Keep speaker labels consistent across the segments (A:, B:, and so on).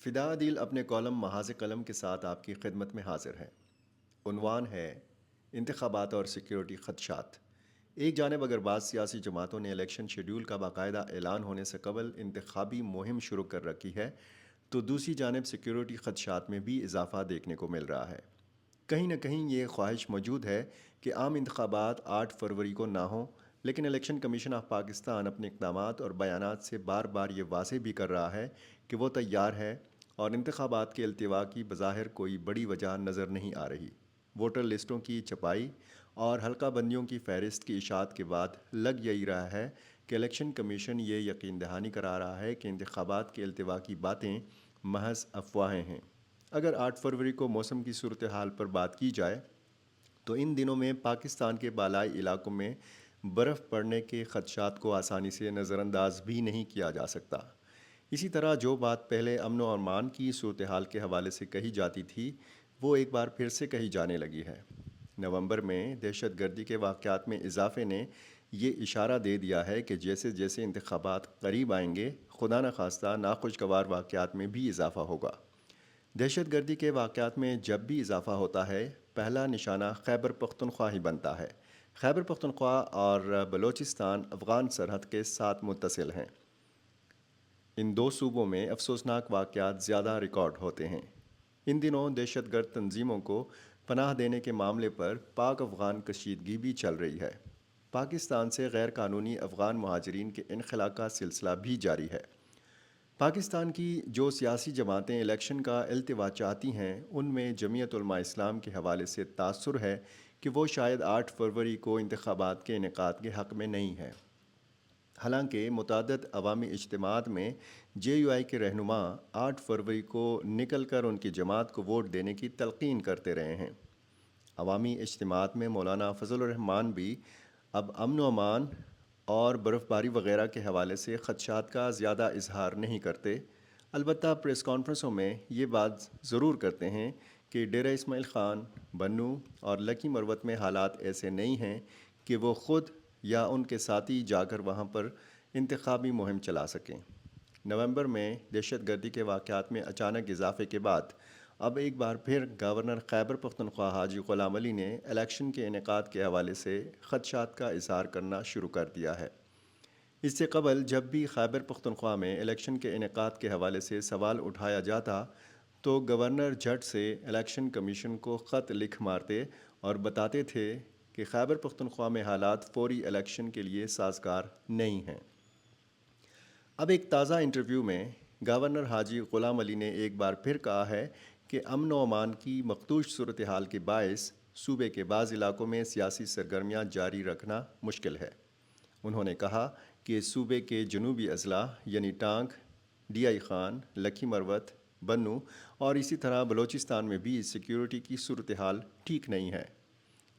A: فدا عدیل اپنے کالم محاذ قلم کے ساتھ آپ کی خدمت میں حاضر ہے۔ عنوان ہے انتخابات اور سیکیورٹی خدشات۔ ایک جانب اگر بعض سیاسی جماعتوں نے الیکشن شیڈول کا باقاعدہ اعلان ہونے سے قبل انتخابی مہم شروع کر رکھی ہے، تو دوسری جانب سیکیورٹی خدشات میں بھی اضافہ دیکھنے کو مل رہا ہے۔ کہیں نہ کہیں یہ خواہش موجود ہے کہ عام انتخابات 8 فروری کو نہ ہوں، لیکن الیکشن کمیشن آف پاکستان اپنے اقدامات اور بیانات سے بار بار یہ واضح بھی کر رہا ہے کہ وہ تیار ہے اور انتخابات کے التوا کی بظاہر کوئی بڑی وجہ نظر نہیں آ رہی۔ ووٹر لسٹوں کی چھپائی اور حلقہ بندیوں کی فہرست کی اشاعت کے بعد لگ یہی رہا ہے کہ الیکشن کمیشن یہ یقین دہانی کرا رہا ہے کہ انتخابات کے التوا کی باتیں محض افواہیں ہیں۔ اگر 8 فروری کو موسم کی صورتحال پر بات کی جائے تو ان دنوں میں پاکستان کے بالائی علاقوں میں برف پڑنے کے خدشات کو آسانی سے نظر انداز بھی نہیں کیا جا سکتا۔ اسی طرح جو بات پہلے امن و امان کی صورتحال کے حوالے سے کہی جاتی تھی، وہ ایک بار پھر سے کہی جانے لگی ہے۔ نومبر میں دہشت گردی کے واقعات میں اضافے نے یہ اشارہ دے دیا ہے کہ جیسے جیسے انتخابات قریب آئیں گے، خدا نخواستہ ناخوشگوار واقعات میں بھی اضافہ ہوگا۔ دہشت گردی کے واقعات میں جب بھی اضافہ ہوتا ہے، پہلا نشانہ خیبر پختونخوا ہی بنتا ہے۔ خیبر پختونخوا اور بلوچستان افغان سرحد کے ساتھ متصل ہیں۔ ان دو صوبوں میں افسوسناک واقعات زیادہ ریکارڈ ہوتے ہیں۔ ان دنوں دہشت گرد تنظیموں کو پناہ دینے کے معاملے پر پاک افغان کشیدگی بھی چل رہی ہے۔ پاکستان سے غیر قانونی افغان مہاجرین کے انخلا کا سلسلہ بھی جاری ہے۔ پاکستان کی جو سیاسی جماعتیں الیکشن کا التوا چاہتی ہیں، ان میں جمعیت علماء اسلام کے حوالے سے تاثر ہے کہ وہ شاید 8 فروری کو انتخابات کے انعقاد کے حق میں نہیں ہے۔ حالانکہ متعدد عوامی اجتماعات میں جے یو آئی کے رہنما 8 فروری کو نکل کر ان کی جماعت کو ووٹ دینے کی تلقین کرتے رہے ہیں۔ عوامی اجتماعات میں مولانا فضل الرحمان بھی اب امن و امان اور برف باری وغیرہ کے حوالے سے خدشات کا زیادہ اظہار نہیں کرتے، البتہ پریس کانفرنسوں میں یہ بات ضرور کرتے ہیں کہ ڈیرہ اسماعیل خان، بنوں اور لکی مروت میں حالات ایسے نہیں ہیں کہ وہ خود یا ان کے ساتھی جا کر وہاں پر انتخابی مہم چلا سکیں۔ نومبر میں دہشت گردی کے واقعات میں اچانک اضافے کے بعد اب ایک بار پھر گورنر خیبر پختونخوا حاجی غلام علی نے الیکشن کے انعقاد کے حوالے سے خدشات کا اظہار کرنا شروع کر دیا ہے۔ اس سے قبل جب بھی خیبر پختونخوا میں الیکشن کے انعقاد کے حوالے سے سوال اٹھایا جاتا تو گورنر جھٹ سے الیکشن کمیشن کو خط لکھ مارتے اور بتاتے تھے کہ خیبر پختونخوا میں حالات فوری الیکشن کے لیے سازگار نہیں ہیں۔ اب ایک تازہ انٹرویو میں گورنر حاجی غلام علی نے ایک بار پھر کہا ہے کہ امن و امان کی مخدوش صورتحال کے باعث صوبے کے بعض علاقوں میں سیاسی سرگرمیاں جاری رکھنا مشکل ہے۔ انہوں نے کہا کہ صوبے کے جنوبی اضلاع یعنی ٹانک، ڈی آئی خان، لکی مروت، بنوں اور اسی طرح بلوچستان میں بھی سیکیورٹی کی صورتحال ٹھیک نہیں ہے۔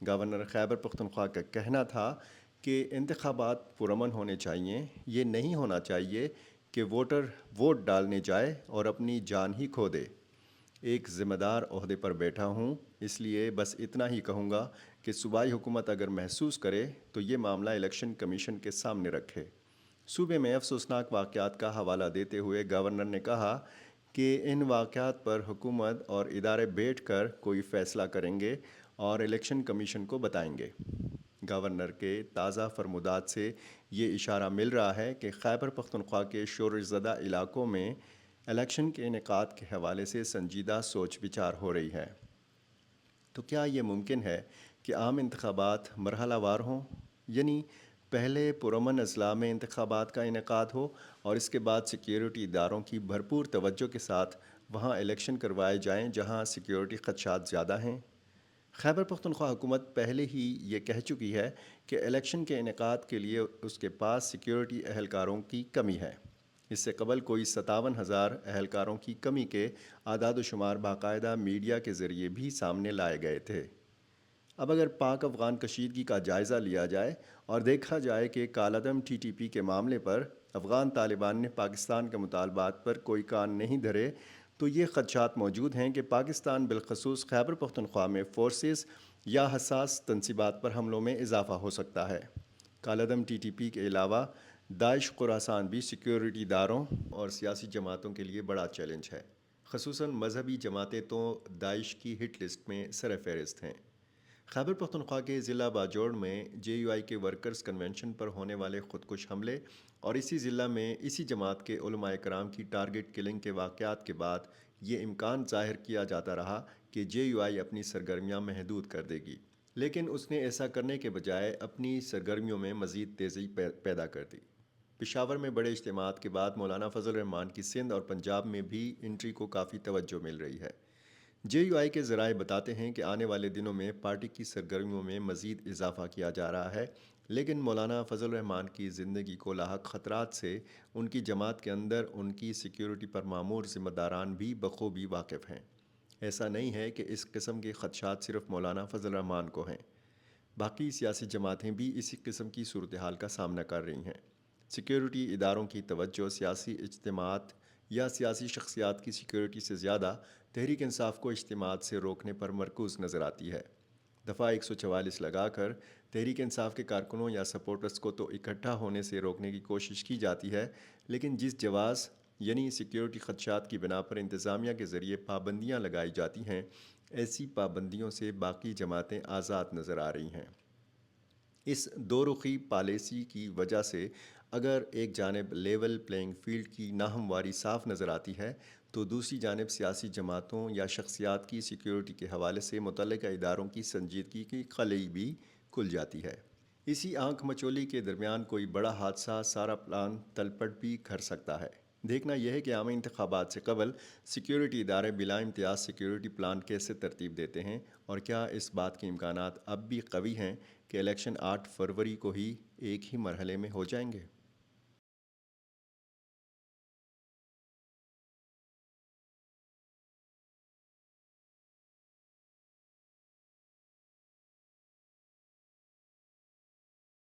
A: گورنر خیبر پختونخوا کا کہنا تھا کہ انتخابات پرامن ہونے چاہیے، یہ نہیں ہونا چاہیے کہ ووٹر ووٹ ڈالنے جائے اور اپنی جان ہی کھو دے۔ ایک ذمہ دار عہدے پر بیٹھا ہوں، اس لیے بس اتنا ہی کہوں گا کہ صوبائی حکومت اگر محسوس کرے تو یہ معاملہ الیکشن کمیشن کے سامنے رکھے۔ صوبے میں افسوسناک واقعات کا حوالہ دیتے ہوئے گورنر نے کہا کہ ان واقعات پر حکومت اور ادارے بیٹھ کر کوئی فیصلہ کریں گے اور الیکشن کمیشن کو بتائیں گے۔ گورنر کے تازہ فرمودات سے یہ اشارہ مل رہا ہے کہ خیبر پختونخوا کے شورش زدہ علاقوں میں الیکشن کے انعقاد کے حوالے سے سنجیدہ سوچ بچار ہو رہی ہے۔ تو کیا یہ ممکن ہے کہ عام انتخابات مرحلہ وار ہوں، یعنی پہلے پرامن اضلاع میں انتخابات کا انعقاد ہو اور اس کے بعد سیکیورٹی اداروں کی بھرپور توجہ کے ساتھ وہاں الیکشن کروائے جائیں جہاں سیکیورٹی خدشات زیادہ ہیں؟ خیبر پختونخوا حکومت پہلے ہی یہ کہہ چکی ہے کہ الیکشن کے انعقاد کے لیے اس کے پاس سیکیورٹی اہلکاروں کی کمی ہے۔ اس سے قبل کوئی 57,000 اہلکاروں کی کمی کے اعداد و شمار باقاعدہ میڈیا کے ذریعے بھی سامنے لائے گئے تھے۔ اب اگر پاک افغان کشیدگی کا جائزہ لیا جائے اور دیکھا جائے کہ کالعدم ٹی ٹی پی کے معاملے پر افغان طالبان نے پاکستان کے مطالبات پر کوئی کان نہیں دھرے، تو یہ خدشات موجود ہیں کہ پاکستان بالخصوص خیبر پختونخوا میں فورسز یا حساس تنصیبات پر حملوں میں اضافہ ہو سکتا ہے۔ کالعدم ٹی ٹی پی کے علاوہ داعش خراسان بھی سیکیورٹی اداروں اور سیاسی جماعتوں کے لیے بڑا چیلنج ہے۔ خصوصاً مذہبی جماعتیں تو داعش کی ہٹ لسٹ میں سر فہرست ہیں۔ خیبر پختونخوا کے ضلع باجوڑ میں جے یو آئی کے ورکرز کنونشن پر ہونے والے خودکش حملے اور اسی ضلع میں اسی جماعت کے علماء کرام کی ٹارگٹ کلنگ کے واقعات کے بعد یہ امکان ظاہر کیا جاتا رہا کہ جے یو آئی اپنی سرگرمیاں محدود کر دے گی، لیکن اس نے ایسا کرنے کے بجائے اپنی سرگرمیوں میں مزید تیزی پیدا کر دی۔ پشاور میں بڑے اجتماعات کے بعد مولانا فضل الرحمان کی سندھ اور پنجاب میں بھی انٹری کو کافی توجہ مل رہی ہے۔ جے یو آئی کے ذرائع بتاتے ہیں کہ آنے والے دنوں میں پارٹی کی سرگرمیوں میں مزید اضافہ کیا جا رہا ہے، لیکن مولانا فضل الرحمان کی زندگی کو لاحق خطرات سے ان کی جماعت کے اندر ان کی سیکیورٹی پر مامور ذمہ داران بھی بخوبی واقف ہیں۔ ایسا نہیں ہے کہ اس قسم کے خدشات صرف مولانا فضل الرحمان کو ہیں، باقی سیاسی جماعتیں بھی اسی قسم کی صورتحال کا سامنا کر رہی ہیں۔ سیکیورٹی اداروں کی توجہ سیاسی اجتماعات یا سیاسی شخصیات کی سیکیورٹی سے زیادہ تحریک انصاف کو اجتماعات سے روکنے پر مرکوز نظر آتی ہے۔ دفعہ 144 لگا کر تحریک انصاف کے کارکنوں یا سپورٹرز کو تو اکٹھا ہونے سے روکنے کی کوشش کی جاتی ہے، لیکن جس جواز یعنی سیکیورٹی خدشات کی بنا پر انتظامیہ کے ذریعے پابندیاں لگائی جاتی ہیں، ایسی پابندیوں سے باقی جماعتیں آزاد نظر آ رہی ہیں۔ اس دو رخی پالیسی کی وجہ سے اگر ایک جانب لیول پلینگ فیلڈ کی ناہمواری صاف نظر آتی ہے، تو دوسری جانب سیاسی جماعتوں یا شخصیات کی سیکیورٹی کے حوالے سے متعلقہ اداروں کی سنجیدگی کی خلئی بھی کھل جاتی ہے۔ اسی آنکھ مچولی کے درمیان کوئی بڑا حادثہ سارا پلان تلپٹ بھی کر سکتا ہے۔ دیکھنا یہ ہے کہ عامی انتخابات سے قبل سیکیورٹی ادارے بلا امتیاز سیکیورٹی پلان کیسے ترتیب دیتے ہیں، اور کیا اس بات کے امکانات اب بھی قوی ہیں کہ الیکشن 8 فروری کو ہی ایک ہی مرحلے میں ہو جائیں گے۔